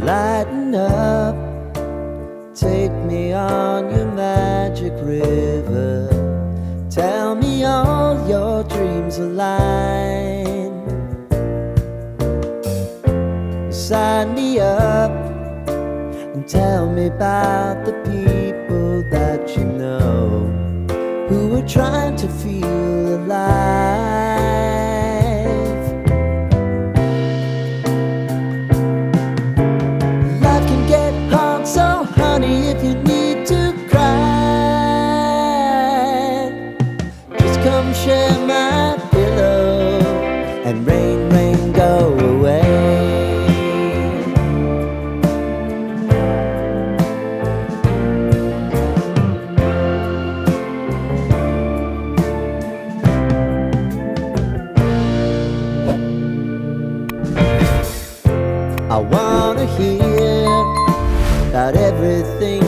Lighten up, take me on your magic river. Tell me all your dreams align. Sign me up and tell me about the people that you know who are trying to feel alive. Life can get hard, so honey, if you need to cry, just come share my pillow and rain, rain, go away. I wanna hear about everything